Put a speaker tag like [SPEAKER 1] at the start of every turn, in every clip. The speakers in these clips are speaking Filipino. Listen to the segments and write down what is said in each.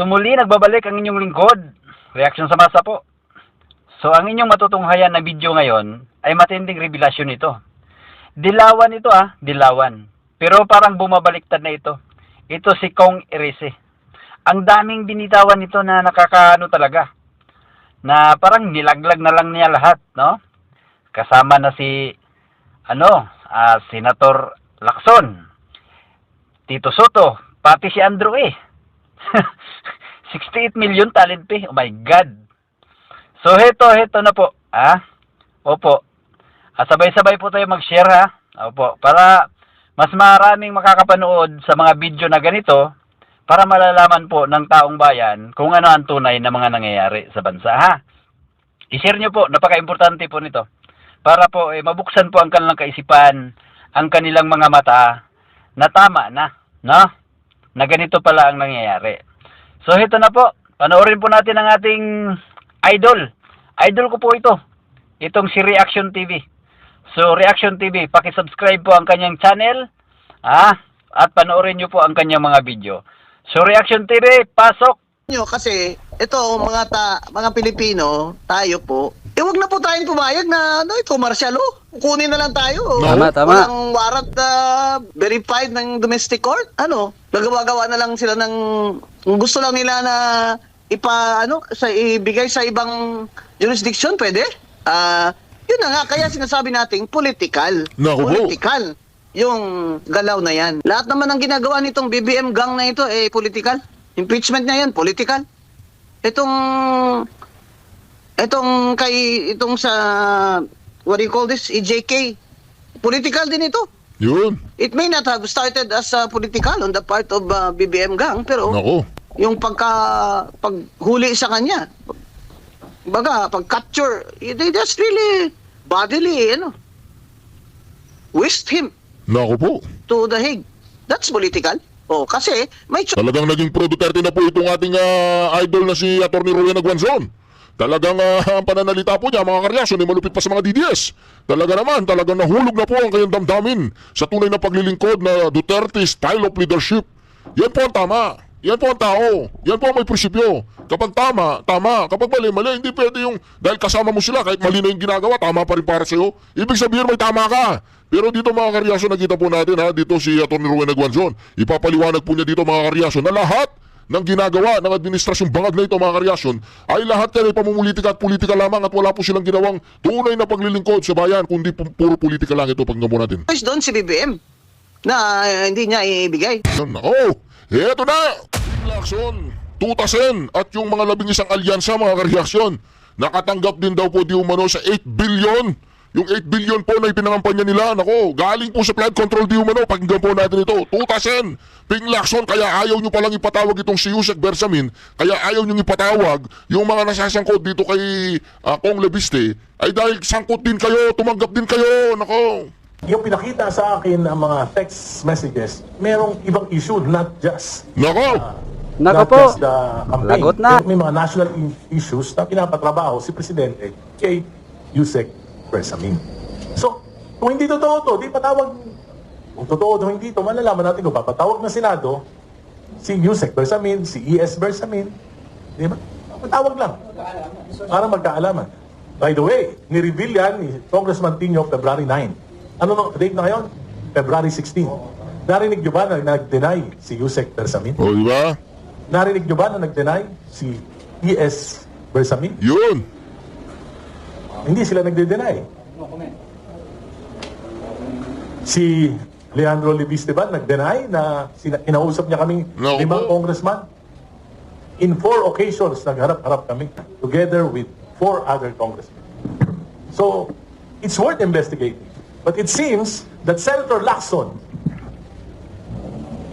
[SPEAKER 1] Sumuli nagbabalik ang inyong lingkod, reaksyon sa masa po. So ang inyong matutunghayan na video ngayon ay matinding revelasyon ito. Dilawan ito dilawan. Pero parang bumabaliktad na ito. Ito si Kong Erese. Ang daming binitawan nito na nakakaano talaga. Na parang nilaglag na lang niya lahat, no? Kasama na si Senator Lacson, Tito Soto, pati si Andrew 68 million talent pay. Oh my God. So heto na po. Opo. Sabay-sabay po tayo mag-share Opo. Para mas maraming makakapanood sa mga video na ganito para malalaman po ng taong bayan kung ano ang tunay na mga nangyayari sa bansa I-share nyo po. Napaka-importante po nito. Para po mabuksan po ang kanilang kaisipan, ang kanilang mga mata na tama na, no? Na ganito pala ang nangyayari. So ito na po, panoorin po natin ang ating idol. Idol ko po ito. Itong si Reaction TV. So Reaction TV, paki-subscribe po ang kanyang channel, at panoorin niyo po ang kanyang mga video. So Reaction TV, pasok.
[SPEAKER 2] Kasi ito mga Pilipino, tayo po, wag na po tayong pumayag na commercial kunin na lang tayo.
[SPEAKER 3] Tama.
[SPEAKER 2] Walang warrant verified ng domestic court. Gagawa-gawa na lang sila ng gusto lang nila na ibigay sa ibang jurisdiction, pwede? Yun na nga, kaya sinasabi nating political. Political yung galaw na yan. Lahat naman ng ginagawa nitong BBM gang na ito political. Impeachment na yan, political. Itong sa what do you call this? EJK. Political din ito.
[SPEAKER 4] Yun.
[SPEAKER 2] It may not have started as political on the part of BBM gang, pero yung paghuli sa kanya, pag-capture, they just really bodily, whisked him to the Hague. That's political. Kasi may
[SPEAKER 4] talagang naging pro Duterte na po itong ating idol na si Atty. Rowena Guanzon. Talagang ang pananalita po niya, mga karelasyon, ay malupit pa sa mga DDS. Talagang nahulog na po ang kanyang damdamin sa tunay na paglilingkod na Duterte style of leadership. Yan po ang tama. Yan po ang tao. Yan po ang may prinsipyo. Kapag tama. Kapag mali, hindi pwede yung dahil kasama mo sila, kahit mali na yung ginagawa, tama pa rin para sa'yo. Ibig sabihin may tama ka. Pero dito mga karelasyon, nakita po natin dito si Atty. Rowena Guanzon. Ipapaliwanag po niya dito mga karelasyon na lahat ng ginagawa ng administrasyong bangag na ito mga karelasyon ay lahat yan ay pamumulitika at politika lamang at wala po silang ginawang tunay na paglilingkod sa bayan kundi puro politika lang ito pagkamo natin.
[SPEAKER 2] Doon si BBM na hindi niya ibigay.
[SPEAKER 4] Eto na! Lacson, tutasin at yung mga 11 alyansa mga karelasyon nakatanggap din daw po di umano sa 8 billion. Yung 8 billion po na ipinangampanya nila, galing po sa flood control di umano, pakinggan po natin ito. Tutasin, Ping Lacson, kaya ayaw nyo palang ipatawag itong si Yusek Bersamin, kaya ayaw nyo ipatawag yung mga nasasangkot dito kay Kong Lebiste, ay dahil sangkot din kayo, tumanggap din kayo,
[SPEAKER 5] Yung pinakita sa akin ang mga text messages, merong ibang issue, not just
[SPEAKER 3] Nako po,
[SPEAKER 5] just the campaign.
[SPEAKER 3] lagot na.
[SPEAKER 5] May mga national issues na pinapatrabaho si Presidente kay Yusek Bersamin. So, kung hindi totoo to, di patawag. Kung totoo to, hindi to, malalaman natin kung papatawag na Senado si Yusek Bersamin, si E.S. Bersamin. Di ba? Patawag lang. Para magkaalaman. By the way, ni-reveal yan ni Congressman Tinio February 9. Ano nung date na ngayon? February 16. Narinig nyo ba na nag-deny si Yusek Bersamin?
[SPEAKER 4] Di ba?
[SPEAKER 5] Narinig nyo ba na nag-deny si E.S. Bersamin?
[SPEAKER 4] Yun.
[SPEAKER 5] Hindi sila nagde-deny. Si Leandro Libiste ba nag-deny na kinausap niya kaming 5 congressman? In 4 occasions, nagharap-harap kami together with 4 other congressmen. So, it's worth investigating. But it seems that Senator Lacson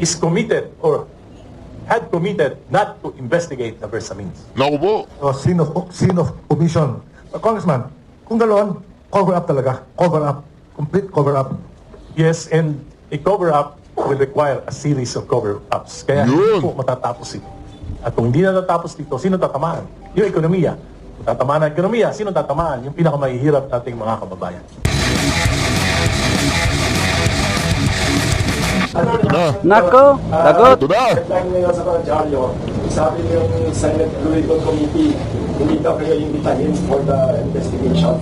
[SPEAKER 5] is committed or had committed not to investigate the Bersamins.
[SPEAKER 6] Sin of omission. Congressman, kung ganoon, cover up talaga. Cover up. Complete cover up.
[SPEAKER 5] Yes, and a cover-up will require a series of cover-ups. Kaya hindi po matatapos ito. At kung hindi natatapos dito, sino tatamaan? Yung ekonomiya. Kung tatamaan ang ekonomiya, sino tatamaan? Yung pinakamahihirap nating mga kababayan.
[SPEAKER 3] Nako, lagot.
[SPEAKER 4] Ito na.
[SPEAKER 5] Headline ngayon sa Dyaryo,
[SPEAKER 7] sabi yung Senate Blue Ribbon Committee, hindi daw kayo imbitahin for the investigation.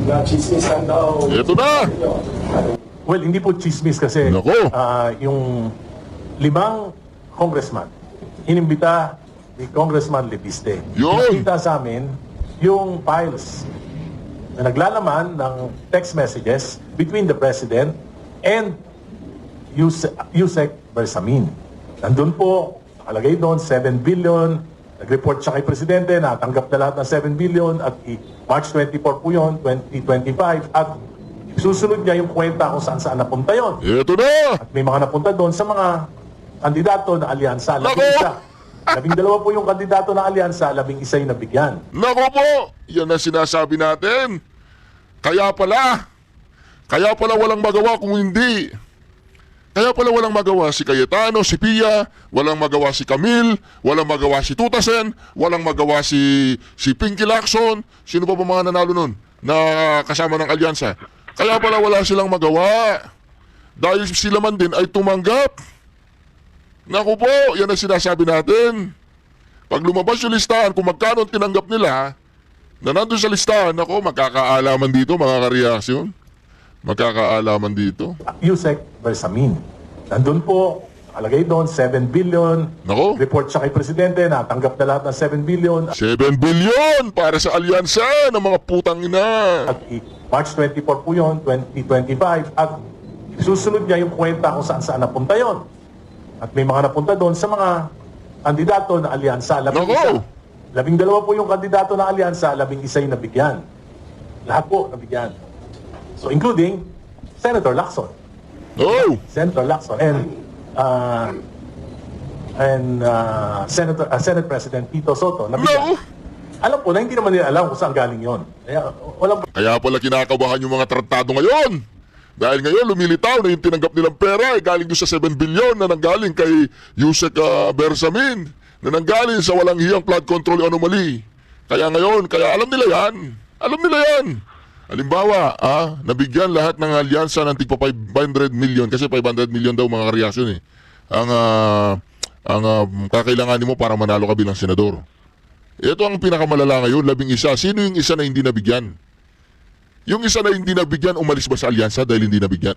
[SPEAKER 7] Na chismisan daw.
[SPEAKER 4] Ito na!
[SPEAKER 5] Well, hindi po chismis kasi
[SPEAKER 4] Nako.
[SPEAKER 5] yung 5 congressman, inimbita ni Congressman Lebiste.
[SPEAKER 4] Yun.
[SPEAKER 5] Nakita sa amin yung files na naglalaman ng text messages between the President and Yusek Bersamin. Nandun po, nakalagay doon, 7 billion. Nag-report siya kay Presidente, natanggap na lahat ng 7 billion at March 24 po yun, 2025. At susunod niya yung kwenta kung saan-saan napunta yon.
[SPEAKER 4] Ito na!
[SPEAKER 5] At may mga napunta doon sa mga kandidato na alyansa.
[SPEAKER 4] Nako!
[SPEAKER 5] 12 po yung kandidato na alyansa, 11 yung nabigyan.
[SPEAKER 4] Nako po! Yan ang sinasabi natin. Kaya pala walang magawa kung hindi. Kaya pala walang magawa si Cayetano, si Pia, walang magawa si Camille, walang magawa si Tutasen, walang magawa si Pinky Lacson. Sino pa ba mga nanalo nun na kasama ng alyansa? Kaya pala wala silang magawa. Dahil sila man din ay tumanggap. Naku po, yan ang sinasabi natin. Pag lumabas yung listahan, kung magkano ang tinanggap nila, na nandun sa listahan, ako, magkakaalaman dito, mga kareaksyon. Magkakaalaman dito.
[SPEAKER 5] Yusek Bersamin. Nandun po, nakalagay doon, 7 billion.
[SPEAKER 4] Nako.
[SPEAKER 5] Report siya kay Presidente, natanggap na lahat ng 7 billion.
[SPEAKER 4] 7 billion para sa alyansa ng mga putang ina.
[SPEAKER 5] At March 24 po yun, 2025. At susunod niya yung kwenta kung saan-saan napunta yon. At may mga napunta doon sa mga kandidato na alyansa. 11 po yung kandidato na alyansa, 11 yung nabigyan. Lahat po nabigyan. So including Senator Lacson.
[SPEAKER 4] Oh!
[SPEAKER 5] Senator Lacson and Senate President Tito Soto nabigyan.
[SPEAKER 4] No!
[SPEAKER 5] Alam po na hindi naman nila alam kung saan galing yon.
[SPEAKER 4] Kaya pala kinakabahan yung mga tratado ngayon. Dahil ngayon lumilitaw na yung tinanggap nilang pera ay galing doon sa 7 billion na nanggaling kay Yusek Bersamin, na nanggaling sa walang hiyang flood control anomaly. Kaya ngayon, alam nila yan. Alam nila yan. Halimbawa, nabigyan lahat ng alyansa ng tigpa 500 million kasi 500 million daw mga kareaksyon eh. Ang kakailanganin mo para manalo ka bilang senador. Ito ang pinakamalala ngayon, 11. Sino yung isa na hindi nabigyan? Yung isa na hindi nabigyan, umalis ba sa alyansa dahil hindi nabigyan?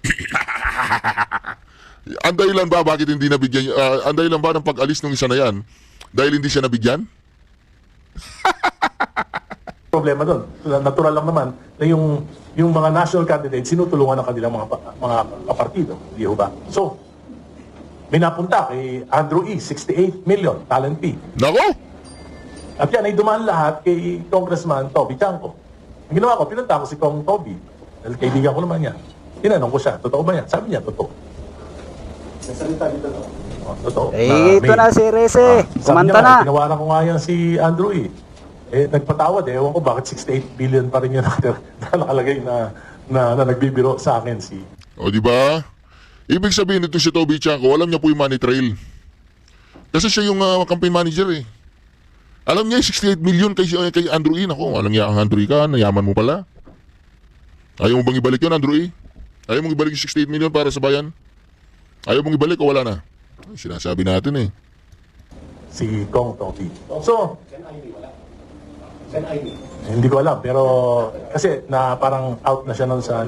[SPEAKER 4] Ang dahilan ba bakit hindi nabigyan? Ang dahilan ba ng pag-alis ng isa na yan dahil hindi siya nabigyan?
[SPEAKER 5] Problema doon. Natural lang naman na yung mga national candidates sinutulungan ng kanilang mga kapartido. Di ba? So, may napunta kay Andrew E. 68 million, talent fee.
[SPEAKER 4] Nako!
[SPEAKER 5] At yan ay dumaan lahat kay Congressman Toby Chanco. Ang ginawa ko, pinunta ko si Kong Toby. Dahil kaibigan ko naman yan. Tinanong ko siya, totoo ba yan? Sabi niya, totoo.
[SPEAKER 7] Nagsalita dito to.
[SPEAKER 5] Totoo.
[SPEAKER 3] Ito na si Rese. Kumanta na.
[SPEAKER 5] Tinawaran ko nga yan si Andrew E. Nagpatawad ewan ko bakit 68 billion pa rin yun nakalagay na nagbibiro sa akin si...
[SPEAKER 4] O di ba? Ibig sabihin nito si Toby Chanco, alam niya po yung money trail. Kasi siya yung campaign manager eh. Alam niya yung 68 million kay Andrew E. Ako, alam niya ang Andrew E. ka, nayaman mo pala. Ayaw mo bang ibalik yun, Andrew E.? Ayaw mong ibalik yung 68 million para sa bayan? Ayaw mong ibalik o wala na? Sinasabi natin eh.
[SPEAKER 5] Si Kong Toby. So, hindi ko alam, pero kasi na parang out na siya noon sa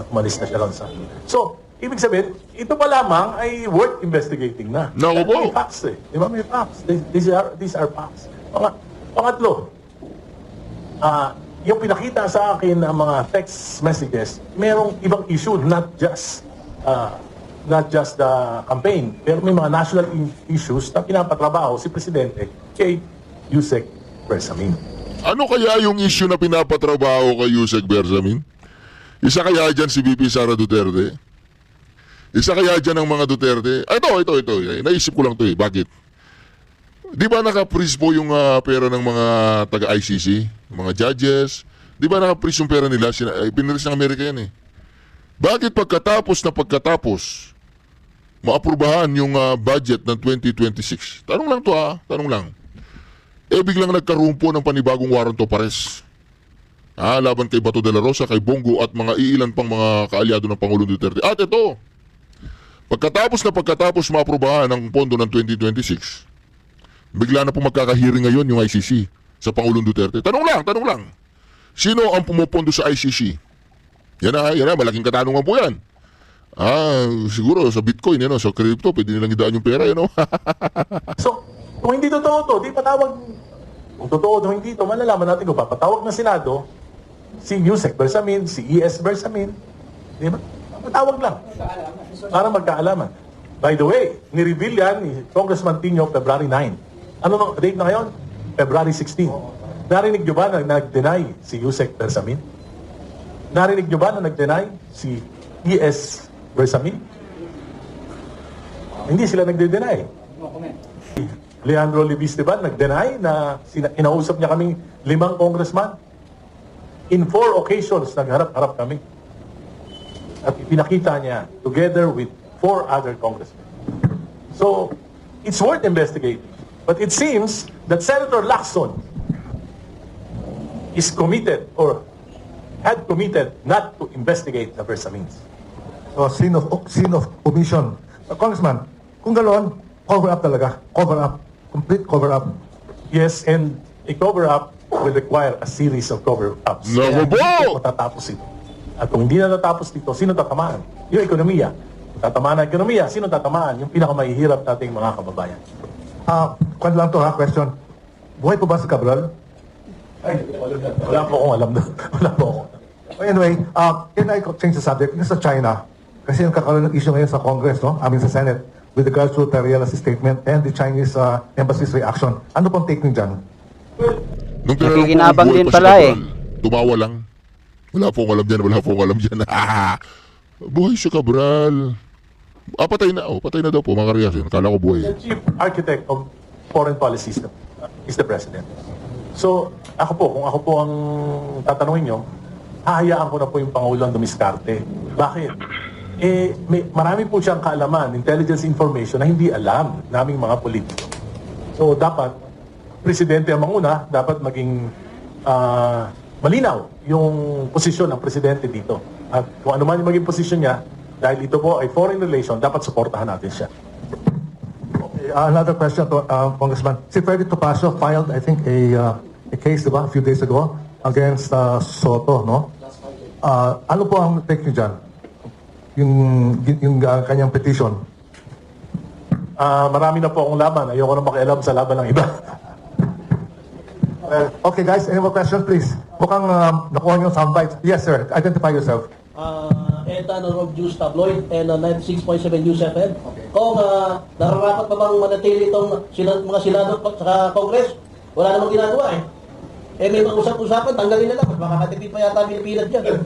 [SPEAKER 5] umalis na siya noon sa. So, ibig sabihin, ito pa lamang ay worth investigating na.
[SPEAKER 4] Naku po.
[SPEAKER 5] May facts eh. Di ba may facts? These are facts. Pangatlo, yung pinakita sa akin ng mga text messages, merong ibang issue, not just the campaign, pero may mga national issues na pinapatrabaho si Presidente kay Yusek Bersamin.
[SPEAKER 4] Ano kaya yung issue na pinapatrabaho kay Yusek Bersamin? Isa kaya dyan si VP Sara Duterte? Isa kaya dyan ang mga Duterte? Ito. Naisip ko lang to eh. Bakit? Di ba naka-freeze po yung pera ng mga taga-ICC? Mga judges? Di ba naka-freeze yung pera nila? Pinilis ng Amerika yan eh. Bakit pagkatapos maaprubahan yung budget ng 2026? Tanong lang to tanong lang. Biglang nagkaroon po ng panibagong warrant of arrest. Laban kay Bato de la Rosa, kay Bongo at mga iilan pang mga kaalyado ng Pangulong Duterte. At ito, pagkatapos maaprubahan ang pondo ng 2026, Bigla na po magkakahiring ngayon yung ICC sa Pangulong Duterte. Tanong lang. Sino ang pumupondo sa ICC? Yan na, malaking katanungan po yan. Siguro sa Bitcoin, sa crypto, pwede nilang idaan yung pera,
[SPEAKER 5] So, kung hindi totoo to, di patawag. Kung totoo to, hindi to, malalaman natin kung papatawag ng Senado, si Yusek Bersamin, si ES Bersamin, di ba? Patawag lang. Para magkaalaman. By the way, ni-reveal yan ni Congressman Tino February 9. Ano ang date na ngayon? February 16. Narinig nyo ba na nag-deny si Yusek Bersamin? Narinig nyo ba na nag-deny si ES Bersamin? Hindi sila nagde-deny. Leandro Levisteban nag-deny na inausap niya kaming 5 congressman. In 4 occasions, nagharap-harap kami. At ipinakita niya together with 4 other congressmen. So, it's worth investigating. But it seems that Senator Lacson is committed or had committed not to investigate the Bersamins.
[SPEAKER 6] So, scene of omission. Congressman, kung ganoon, cover up talaga. Cover up. Complete cover up.
[SPEAKER 5] Yes, and a cover-up will require a series of cover-ups.
[SPEAKER 4] Naku po!
[SPEAKER 5] Hindi matatapos ito. At kung hindi na natapos dito, sino tatamaan? Yung ekonomiya. Kung tatamaan ang ekonomiya, sino tatamaan? Yung pinakamahihirap nating mga kababayan.
[SPEAKER 6] Kwan lang to question. Buhay po ba si Cabral?
[SPEAKER 5] Wala po akong alam doon. Wala po ako.
[SPEAKER 6] Anyway, can I change the subject? Yung sa China, kasi yung kakaroon ng issue ngayon sa Congress, sa Senate, with regards to Terriela's statement and the Chinese embassy's reaction. Ano pong take niyo dyan?
[SPEAKER 4] Nung tinanong ko
[SPEAKER 3] Nakikinabang
[SPEAKER 4] kung buhay
[SPEAKER 3] din
[SPEAKER 4] pa si
[SPEAKER 3] pala
[SPEAKER 4] Cabral, tumawa lang. Wala pong alam dyan. Buhay si Cabral. Patay na daw po, mga karyasin. Kala ko buhay.
[SPEAKER 5] The chief architect of foreign policy is the president. So, kung ako po ang tatanungin nyo, hahayaan ko na po yung Pangulong dumiskarte. Bakit? Marami po siyang kaalaman, intelligence information na hindi alam naming mga politiko. So, dapat, presidente ang manguna, dapat maging malinaw yung posisyon ng presidente dito. At kung ano man yung maging posisyon niya, dahil ito po ay foreign relation, dapat suportahan natin siya.
[SPEAKER 6] Okay, another question to Congressman. Si Freddy Topacio filed, I think, a case, diba, a few days ago against Soto, no? Ano po ang take niyo dyan? Yung kanyang petition?
[SPEAKER 5] Marami na po akong laban. Ayoko na makialam sa laban ng iba.
[SPEAKER 6] Okay, guys, any more questions, please? Mukhang nakuha niyo soundbites. Yes, sir. Identify yourself.
[SPEAKER 8] Ethan Rob Juice Tabloid and 96.7 News FM. Kung nararapat pa bang manatili itong mga senado at Congress, wala namang ginagawa eh. May mga usap-usapan, tanggalin na lang. Mas makakatipid pa yata Pilipinas dyan.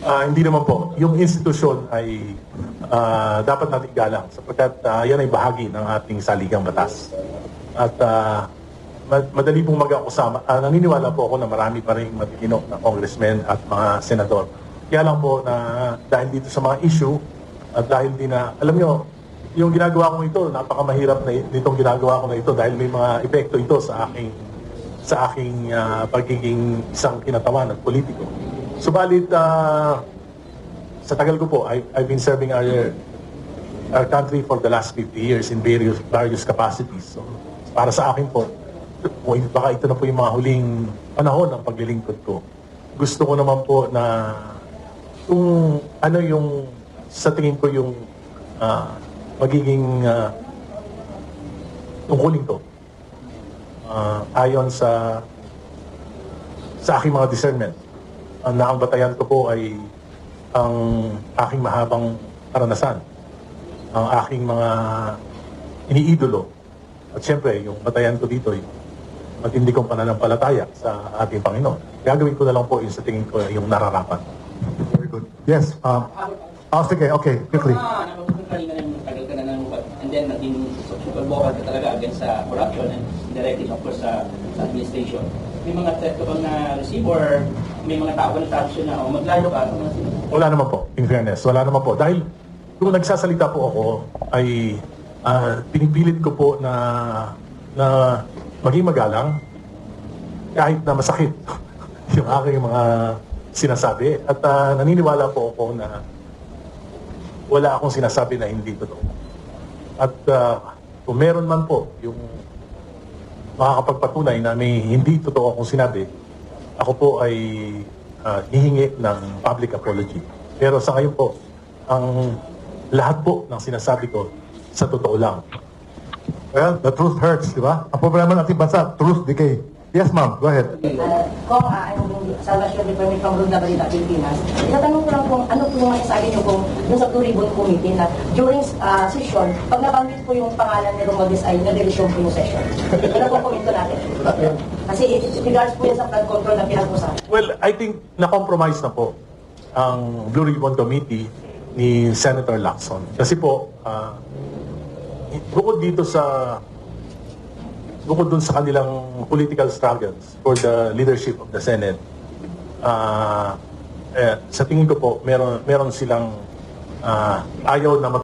[SPEAKER 5] Hindi naman po. Yung institusyon ay dapat natin igalang sapagkat yan ay bahagi ng ating saligang batas. At madali pong mag-akusama. Naniniwala po ako na marami pa rin matitino na congressmen at mga senador. Kaya lang po na dahil dito sa mga issue at dahil din na, alam nyo, yung ginagawa ko ito, napakamahirap na itong ginagawa ko na ito dahil may mga epekto ito sa aking pagiging isang kinatawan at politiko. Subalit, sa tagal ko po, I've been serving our country for the last 50 years in various capacities. So, para sa akin po, baka ito na po yung mga huling panahon ng paglilingkod ko. Gusto ko naman po na kung ano yung sa tingin ko yung magiging tungkulin ko ayon sa aking mga discernment. Na ang batayan ko po ay ang aking mahabang karanasan, ang aking mga iniidolo. At siyempre, yung batayan ko dito ay matindi kong pananampalataya sa ating Panginoon. Gagawin ko na lang po yung sa tingin ko yung nararapat.
[SPEAKER 6] Very good. Yes. Sige, okay, quickly.
[SPEAKER 8] Kanina yung tagal ka na nanukat and then naging super vocal ka talaga against sa corruption and directly of course sa administration. May mga threat ka bang na-receive or may mga tao na sabi na maglayo ka?
[SPEAKER 5] Wala naman po, in fairness. Wala naman po. Dahil kung nagsasalita po ako ay pinipilit ko po na maging magalang kahit na masakit yung aking mga sinasabi. At naniniwala po ako na wala akong sinasabi na hindi totoo. At kung meron man po yung makakapagpatunay na may hindi totoo akong sinabi, ako po ay hihingi ng public apology. Pero sa ngayon po, ang lahat po ng sinasabi ko sa totoo lang.
[SPEAKER 6] Well, the truth hurts, di ba? Ang problema ng ating bansa, truth decay. Yes, ma'am. Go ahead.
[SPEAKER 9] Kung Salvation Department from Runda Balita, Pilipinas, itatanong ko lang kung ano po yung masasabi niyo kung dun sa Blue Ribbon Committee na during session, pag nabanggit po yung pangalan ni Romualdez ay na-deletion po yung session. Ano po komento natin? Kasi it regards po yan sa flood control na pinag-usapan.
[SPEAKER 5] Well, I think na-compromise na po ang Blue Ribbon Committee ni Senator Lacson. Kasi po, bukod dun sa kanilang political struggles for the leadership of the Senate, sa tingin ko po, meron silang ayaw na